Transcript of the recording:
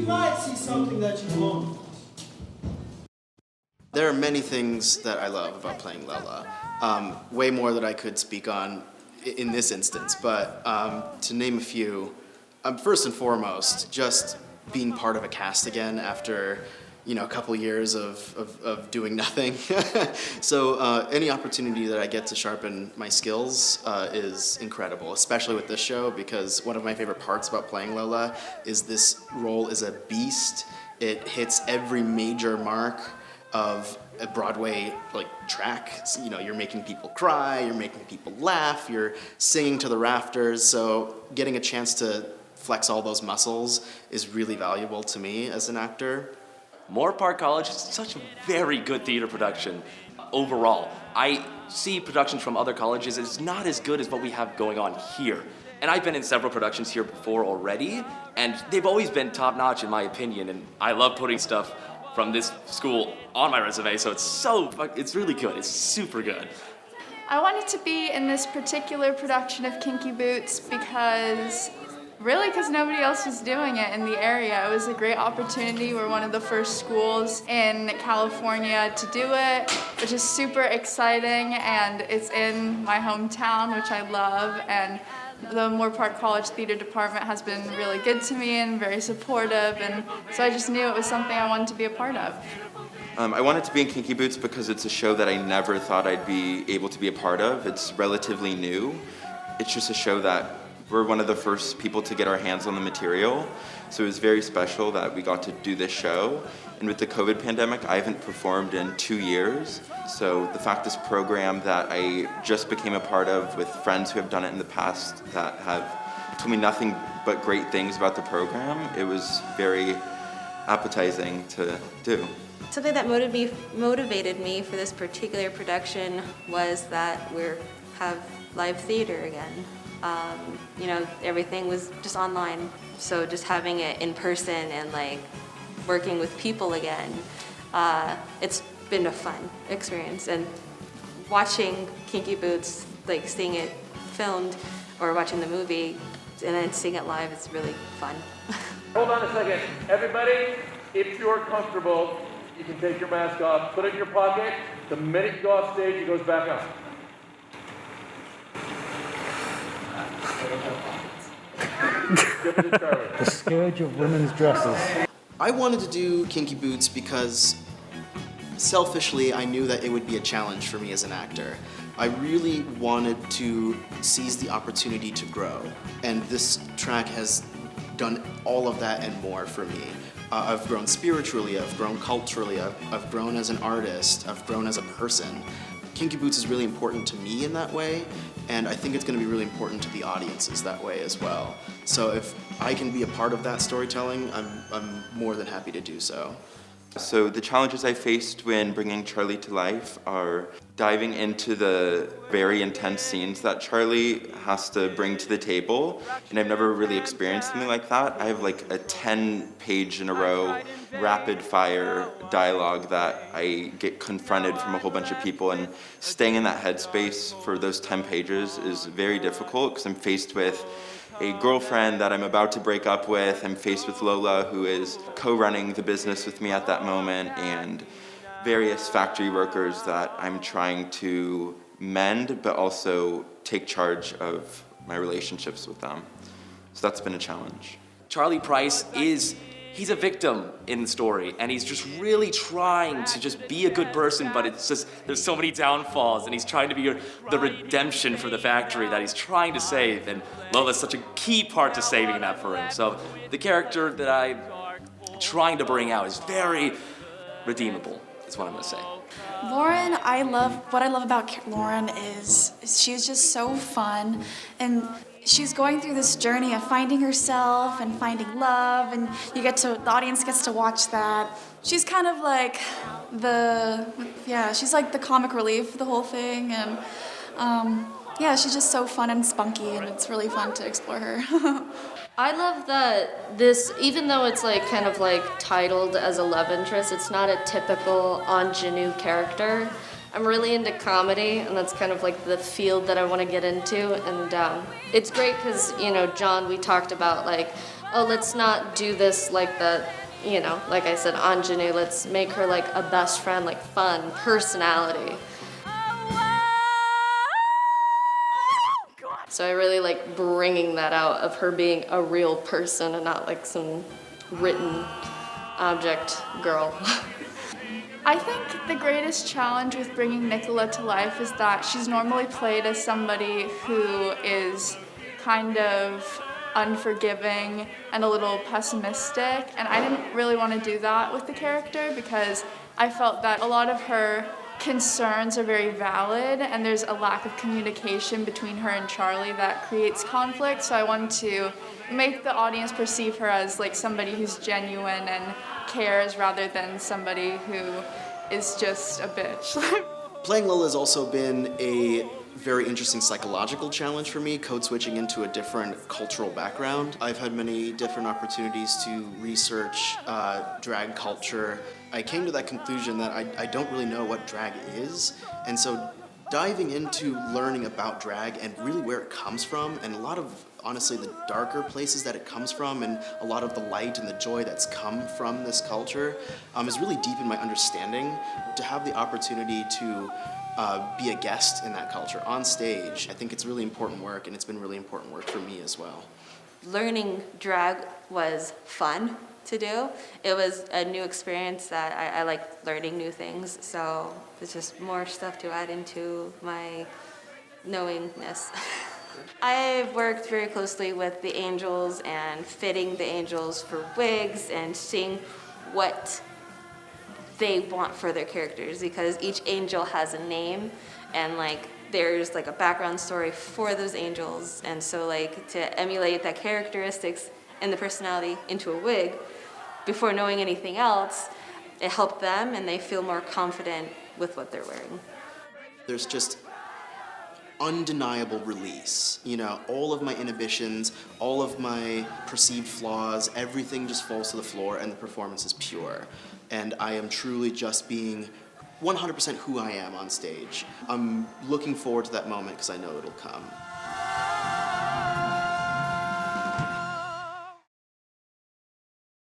might see something that you won't. There are many things that I love about playing Lola. Way more that I could speak on in this instance, but to name a few, first and foremost, just being part of a cast again after a couple years of doing nothing. So any opportunity that I get to sharpen my skills is incredible, especially with this show, because one of my favorite parts about playing Lola is this role is a beast. It hits every major mark of a Broadway track. So, you're making people cry, you're making people laugh, you're singing to the rafters. So getting a chance to flex all those muscles is really valuable to me as an actor. Moorpark College is such a very good theater production overall. I see productions from other colleges, it's not as good as what we have going on here. And I've been in several productions here before already, and they've always been top-notch in my opinion, and I love putting stuff from this school on my resume, so it's really good, it's super good. I wanted to be in this particular production of Kinky Boots because nobody else was doing it in the area. It was a great opportunity. We're one of the first schools in California to do it, which is super exciting, and it's in my hometown, which I love, and the Moorpark College Theater Department has been really good to me and very supportive, and so I just knew it was something I wanted to be a part of. I wanted to be in Kinky Boots because it's a show that I never thought I'd be able to be a part of. It's relatively new. It's just a show that we're one of the first people to get our hands on the material, so it was very special that we got to do this show. And with the COVID pandemic, I haven't performed in 2 years, so the fact this program that I just became a part of with friends who have done it in the past that have told me nothing but great things about the program, it was very appetizing to do. Something that motivated me for this particular production was that we have live theater again. Everything was just online, so just having it in person and working with people again, it's been a fun experience. And watching Kinky Boots, seeing it filmed or watching the movie and then seeing it live, it's really fun. Hold on a second. Everybody, if you're comfortable, you can take your mask off, put it in your pocket. The minute you go off stage, it goes back up. The scourge of women's dresses. I wanted to do Kinky Boots because selfishly I knew that it would be a challenge for me as an actor. I really wanted to seize the opportunity to grow, and this track has done all of that and more for me. I've grown spiritually, I've grown culturally, I've grown as an artist, I've grown as a person. Kinky Boots is really important to me in that way, and I think it's going to be really important to the audiences that way as well. So if I can be a part of that storytelling, I'm more than happy to do so. So the challenges I faced when bringing Charlie to life are diving into the very intense scenes that Charlie has to bring to the table, and I've never really experienced something like that. I have a 10-page in a row rapid fire dialogue that I get confronted from a whole bunch of people, and staying in that headspace for those 10 pages is very difficult because I'm faced with a girlfriend that I'm about to break up with. I'm faced with Lola, who is co-running the business with me at that moment, and various factory workers that I'm trying to mend, but also take charge of my relationships with them. So that's been a challenge. Charlie Price he's a victim in the story, and he's just really trying to just be a good person, but it's just, there's so many downfalls, and he's trying to be the redemption for the factory that he's trying to save, and Lola's such a key part to saving that for him. So the character that I'm trying to bring out is very redeemable, is what I'm gonna say. Lauren, what I love about Lauren is she's just so fun, and she's going through this journey of finding herself and finding love, and the audience gets to watch that. She's kind of she's like the comic relief for the whole thing, and she's just so fun and spunky, and it's really fun to explore her. I love that even though it's titled as a love interest, it's not a typical ingenue character. I'm really into comedy, and that's kind of the field that I want to get into, and it's great because, John, we talked about oh, let's not do this like that, you know, like I said, ingenue, let's make her like a best friend, like fun, personality. So I really like bringing that out of her being a real person and not like some written object girl. I think the greatest challenge with bringing Nicola to life is that she's normally played as somebody who is kind of unforgiving and a little pessimistic, and I didn't really want to do that with the character because I felt that a lot of her concerns are very valid and there's a lack of communication between her and Charlie that creates conflict, so I wanted to make the audience perceive her as like somebody who's genuine and cares rather than somebody who is just a bitch. Playing Lola has also been a very interesting psychological challenge for me, code switching into a different cultural background. I've had many different opportunities to research drag culture. I came to that conclusion that I don't really know what drag is, and so diving into learning about drag and really where it comes from, and a lot of, honestly, the darker places that it comes from, and a lot of the light and the joy that's come from this culture is really deep in my understanding. To have the opportunity to be a guest in that culture on stage, I think it's really important work, and it's been really important work for me as well. Learning drag was fun to do. It was a new experience that I like learning new things, so it's just more stuff to add into my knowingness. I've worked very closely with the angels and fitting the angels for wigs and seeing what they want for their characters, because each angel has a name and like there's like a background story for those angels, and so like to emulate that characteristics and the personality into a wig before knowing anything else, it helped them and they feel more confident with what they're wearing. There's just undeniable release. You know, all of my inhibitions, all of my perceived flaws, everything just falls to the floor and the performance is pure. And I am truly just being 100% who I am on stage. I'm looking forward to that moment because I know it'll come.